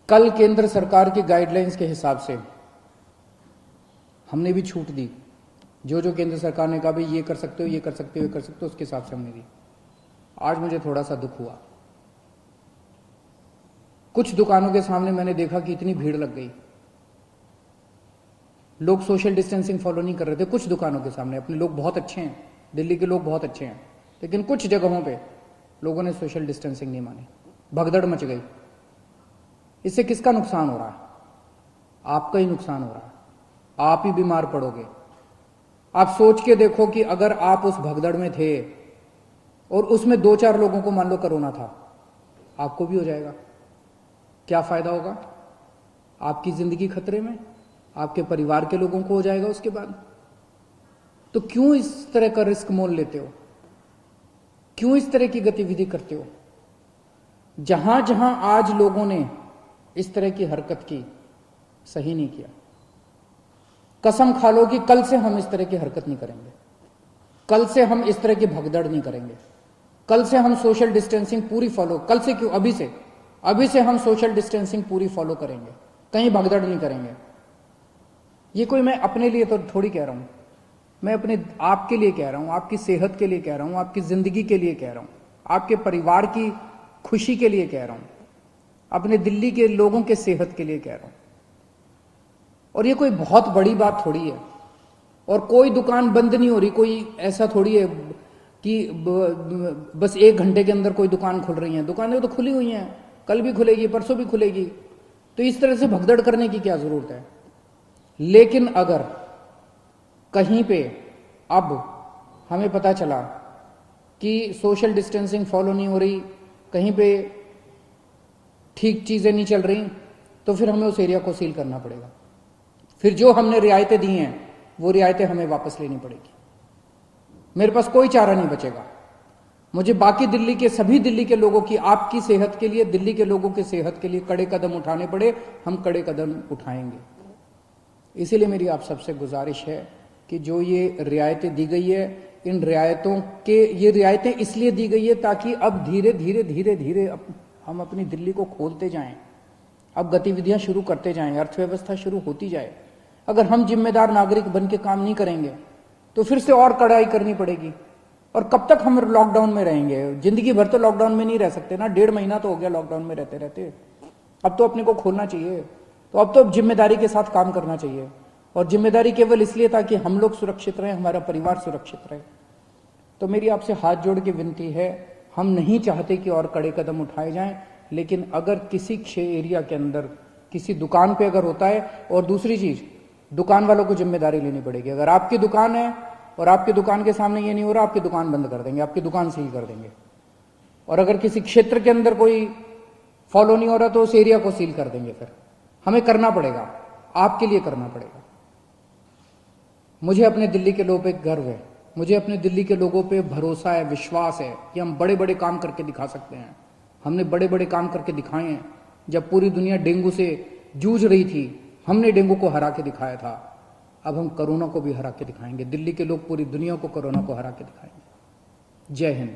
कल केंद्र सरकार की गाइडलाइंस के हिसाब से हमने भी छूट दी। जो जो केंद्र सरकार ने कहा भाई ये कर सकते हो, ये कर सकते हो, ये कर सकते हो, उसके हिसाब से हमने दी। आज मुझे थोड़ा सा दुख हुआ। कुछ दुकानों के सामने मैंने देखा कि इतनी भीड़ लग गई, लोग सोशल डिस्टेंसिंग फॉलो नहीं कर रहे थे। कुछ दुकानों के सामने, अपने लोग बहुत अच्छे हैं, दिल्ली के लोग बहुत अच्छे हैं, लेकिन कुछ जगहों पे लोगों ने सोशल डिस्टेंसिंग नहीं मानी, भगदड़ मच गई। इससे किसका नुकसान हो रहा है? आपका ही नुकसान हो रहा है, आप ही बीमार पड़ोगे। आप सोच के देखो कि अगर आप उस भगदड़ में थे और उसमें 2-4 लोगों को मान लो कोरोना था, आपको भी हो जाएगा, क्या फायदा होगा? आपकी जिंदगी खतरे में, आपके परिवार के लोगों को हो जाएगा उसके बाद। तो क्यों इस तरह का रिस्क मोल लेते हो? क्यों इस तरह की गतिविधि करते हो? जहां जहां आज लोगों ने इस तरह की हरकत की, सही नहीं किया। कसम खा लो कि कल से हम इस तरह की हरकत नहीं करेंगे, कल से हम इस तरह की भगदड़ नहीं करेंगे, कल से हम सोशल डिस्टेंसिंग पूरी फॉलो, कल से क्यों, अभी से हम सोशल डिस्टेंसिंग पूरी फॉलो करेंगे, कहीं भगदड़ नहीं करेंगे। ये कोई मैं अपने लिए तो थोड़ी कह रहा हूं, मैं अपने आपके लिए कह रहा हूं, आपकी सेहत के लिए कह रहा हूं, आपकी जिंदगी के लिए कह रहा हूं, आपके परिवार की खुशी के लिए कह रहा हूं, अपने दिल्ली के लोगों के सेहत के लिए कह रहा हूं। और ये कोई बहुत बड़ी बात थोड़ी है, और कोई दुकान बंद नहीं हो रही, कोई ऐसा थोड़ी है कि बस 1 घंटे के अंदर कोई दुकान खुल रही है। दुकानें तो खुली हुई हैं, कल भी खुलेगी, परसों भी खुलेगी। तो इस तरह से भगदड़ करने की क्या जरूरत है? लेकिन अगर कहीं पे अब हमें पता चला कि सोशल डिस्टेंसिंग फॉलो नहीं हो रही, कहीं पे ठीक चीजें नहीं चल रही, तो फिर हमें उस एरिया को सील करना पड़ेगा। फिर जो हमने रियायतें दी हैं वो रियायतें हमें वापस लेनी पड़ेगी। मेरे पास कोई चारा नहीं बचेगा। मुझे बाकी दिल्ली के, सभी दिल्ली के लोगों की, आपकी सेहत के लिए, दिल्ली के लोगों की सेहत के लिए कड़े कदम उठाने पड़े, हम कड़े कदम उठाएंगे। इसीलिए मेरी आप सबसे गुजारिश है कि जो ये रियायतें दी गई है, इन रियायतों के, ये रियायतें इसलिए दी गई है ताकि अब धीरे धीरे धीरे धीरे हम अपनी दिल्ली को खोलते जाएं, अब गतिविधियां शुरू करते जाएं, अर्थव्यवस्था शुरू होती जाए। अगर हम जिम्मेदार नागरिक बन के काम नहीं करेंगे तो फिर से और कड़ाई करनी पड़ेगी। और कब तक हम लॉकडाउन में रहेंगे? जिंदगी भर तो लॉकडाउन में नहीं रह सकते ना। 1.5 महीना तो हो गया लॉकडाउन में रहते रहते। अब तो अपने को खोलना चाहिए। तो अब तो जिम्मेदारी के साथ काम करना चाहिए, और जिम्मेदारी केवल इसलिए ताकि हम लोग सुरक्षित रहें, हमारा परिवार सुरक्षित रहे। तो मेरी आपसे हाथ जोड़ के विनती है, हम नहीं चाहते कि और कड़े कदम उठाए जाएं, लेकिन अगर किसी एरिया के अंदर किसी दुकान पे अगर होता है, और दूसरी चीज, दुकान वालों को जिम्मेदारी लेनी पड़ेगी। अगर आपकी दुकान है और आपकी दुकान के सामने ये नहीं हो रहा, आपकी दुकान बंद कर देंगे, आपकी दुकान सील कर देंगे। और अगर किसी क्षेत्र के अंदर कोई फॉलो नहीं हो रहा तो उस एरिया को सील कर देंगे। फिर हमें करना पड़ेगा, आपके लिए करना पड़ेगा। मुझे अपने दिल्ली के लोगों पे गर्व है, मुझे अपने दिल्ली के लोगों पे भरोसा है, विश्वास है कि हम बड़े बड़े काम करके दिखा सकते हैं। हमने बड़े बड़े काम करके दिखाए हैं। जब पूरी दुनिया डेंगू से जूझ रही थी, हमने डेंगू को हरा के दिखाया था। अब हम कोरोना को भी हरा के दिखाएंगे। दिल्ली के लोग पूरी दुनिया को कोरोना को हरा के दिखाएंगे। जय हिंद।